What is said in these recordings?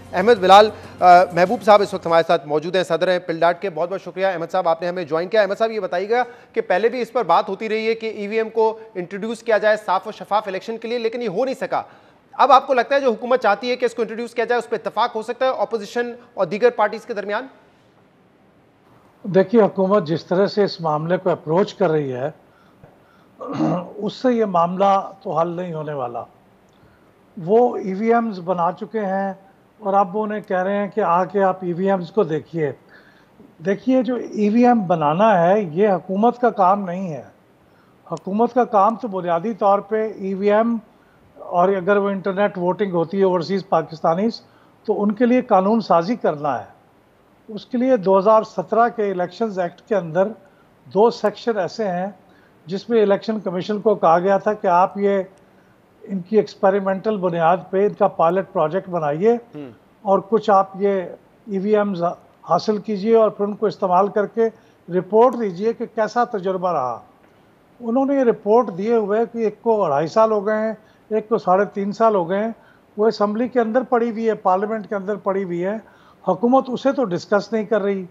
अहमद बिलाल महबूब साहब इस वक्त हमारे साथ मौजूद हैं, सदर हैं पिलडाट के। बहुत बहुत शुक्रिया अहमद साहब, आपने हमें ज्वाइन किया। अहमद साहब, ये बताइएगा कि पहले भी इस पर बात होती रही है कि ईवीएम को इंट्रोड्यूस किया जाए साफ और शफाफ इलेक्शन के लिए, लेकिन ये हो नहीं सका। अब आपको लगता है जो हुकूमत चाहती है कि इसको इंट्रोड्यूस किया जाए, उस पर इत्तेफाक हो सकता है ऑपोजिशन और दीगर पार्टीज के दरमियान? देखिए, हुकूमत जिस तरह से इस मामले को अप्रोच कर रही है उससे ये मामला तो हल नहीं होने वाला। वो ईवीएम्स बना चुके हैं और अब वो उन्हें कह रहे हैं कि आके आप ईवीएम्स को देखिए। देखिए, जो ईवीएम बनाना है ये हुकूमत का काम नहीं है। हुकूमत का काम तो बुनियादी तौर पे ईवीएम, और अगर वो इंटरनेट वोटिंग होती है ओवरसीज़ पाकिस्तानीज़, तो उनके लिए कानून साजी करना है। उसके लिए 2017 के इलेक्शंस एक्ट के अंदर 2 सेक्शन ऐसे हैं जिसमें इलेक्शन कमीशन को कहा गया था कि आप ये इनकी एक्सपेरिमेंटल बुनियाद पे इनका पायलट प्रोजेक्ट बनाइए और कुछ आप ये ईवीएम्स हासिल कीजिए और फिर उनको इस्तेमाल करके रिपोर्ट दीजिए कि कैसा तजुर्बा रहा। उन्होंने ये रिपोर्ट दिए हुए कि एक को 2.5 साल हो गए हैं, एक को 3.5 साल हो गए हैं। वो असेंबली के अंदर पड़ी हुई है, पार्लियामेंट के अंदर पड़ी हुई है। हुकूमत उसे तो डिस्कस नहीं कर रही।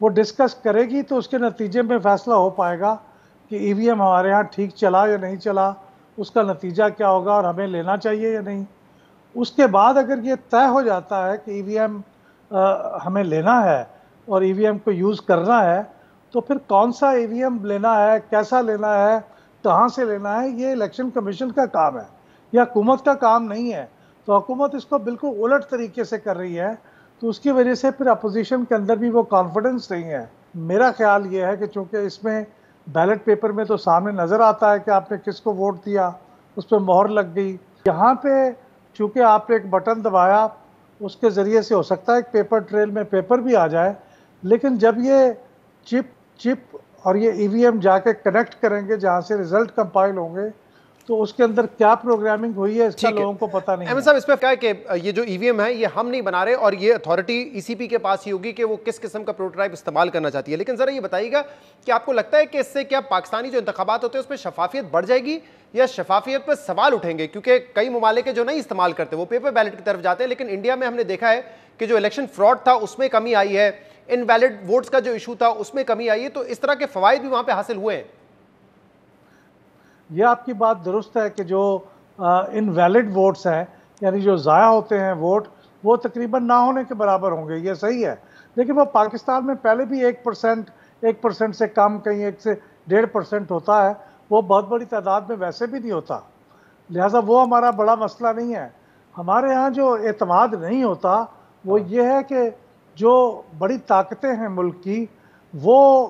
वो डिस्कस करेगी तो उसके नतीजे में फ़ैसला हो पाएगा कि ईवीएम हमारे यहाँ ठीक चला या नहीं चला, उसका नतीजा क्या होगा और हमें लेना चाहिए या नहीं। उसके बाद अगर ये तय हो जाता है कि ईवीएम हमें लेना है और ईवीएम को यूज़ करना है, तो फिर कौन सा ईवीएम लेना है, कैसा लेना है, कहाँ से लेना है, ये इलेक्शन कमीशन का काम है, यह हुकूमत का काम नहीं है। तो हुकूमत इसको बिल्कुल उलट तरीके से कर रही है, तो उसकी वजह से फिर अपोजिशन के अंदर भी वो कॉन्फिडेंस नहीं है। मेरा ख्याल ये है कि चूँकि इसमें बैलेट पेपर में तो सामने नज़र आता है कि आपने किसको वोट दिया, उस पर मोहर लग गई। यहाँ पे चूँकि आपने एक बटन दबाया, उसके ज़रिए से हो सकता है एक पेपर ट्रेल में पेपर भी आ जाए, लेकिन जब ये चिप और ये ईवीएम जाके कनेक्ट करेंगे जहाँ से रिजल्ट कंपाइल होंगे, तो उसके अंदर क्या प्रोग्रामिंग हुई है इसका लोगों को पता नहीं है। अहमद साहब, इस पर क्या है कि ये जो ईवीएम है ये हम नहीं बना रहे और ये अथॉरिटी ईसीपी के पास ही होगी कि वो किस किस्म का प्रोटोटाइप इस्तेमाल करना चाहती है। लेकिन जरा ये बताइएगा कि आपको लगता है कि इससे क्या पाकिस्तानी जो इंतखाबात होते हैं उसमें शफाफियत बढ़ जाएगी या शफाफियत पर सवाल उठेंगे? क्योंकि कई ममालिक जो नहीं इस्तेमाल करते वो पेपर बैलेट की तरफ जाते हैं, लेकिन इंडिया में हमने देखा है कि जो इलेक्शन फ्रॉड था उसमें कमी आई है, इनवैलिड वोट्स का जो इशू था उसमें कमी आई है, तो इस तरह के फवायद भी वहां पर हासिल हुए हैं। ये आपकी बात दुरुस्त है कि जो इनवैलिड वोट्स हैं, यानी जो ज़ाया होते हैं वोट, वो तकरीबन ना होने के बराबर होंगे, ये सही है। लेकिन वो पाकिस्तान में पहले भी 1% से कम, कहीं 1 से 1.5% होता है। वो बहुत बड़ी तादाद में वैसे भी नहीं होता, लिहाजा वो हमारा बड़ा मसला नहीं है। हमारे यहाँ जो एतमाद नहीं होता वो ये है कि जो बड़ी ताकतें हैं मुल्क की, वो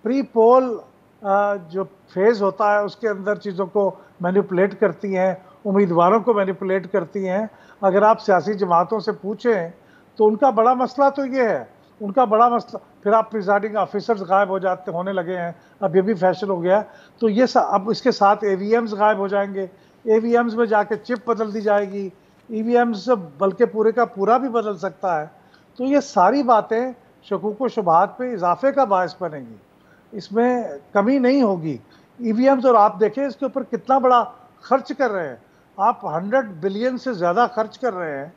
प्री पोल जो फेज़ होता है उसके अंदर चीज़ों को मैनिपुलेट करती हैं, उम्मीदवारों को मैनिपुलेट करती हैं। अगर आप सियासी जमातों से पूछें तो उनका बड़ा मसला तो ये है, उनका बड़ा मसला। फिर आप प्रिजाइडिंग ऑफिसर्स गायब होने लगे हैं, अब ये भी फैशन हो गया। तो ये अब इसके साथ ईवीएम्स गायब हो जाएंगे, ईवीएम्स में जाके चिप बदल दी जाएगी, ईवीएम्स बल्कि पूरे का पूरा भी बदल सकता है। तो ये सारी बातें शकूक व शुबहात पे इजाफे का बायस बनेंगी, इसमें कमी नहीं होगी। ईवीएम्स, और आप देखें इसके ऊपर कितना बड़ा खर्च कर रहे हैं, आप 100 बिलियन से ज़्यादा खर्च कर रहे हैं।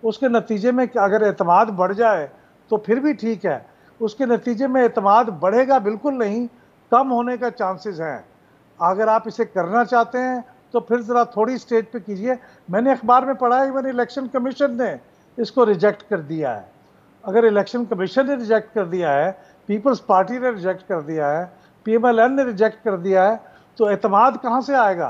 उसके नतीजे में अगर एतमाद बढ़ जाए तो फिर भी ठीक है, उसके नतीजे में एतमाद बढ़ेगा बिल्कुल नहीं, कम होने का चांसेस हैं। अगर आप इसे करना चाहते हैं तो फिर ज़रा थोड़ी स्टेज पे कीजिए। मैंने अखबार में पढ़ा है, इवन इलेक्शन कमीशन ने इसको रिजेक्ट कर दिया है। अगर इलेक्शन कमीशन ने रिजेक्ट कर दिया है, पीपल्स पार्टी ने रिजेक्ट कर दिया है, पीएमएलएन ने रिजेक्ट कर दिया है, तो एतमाद कहाँ से आएगा?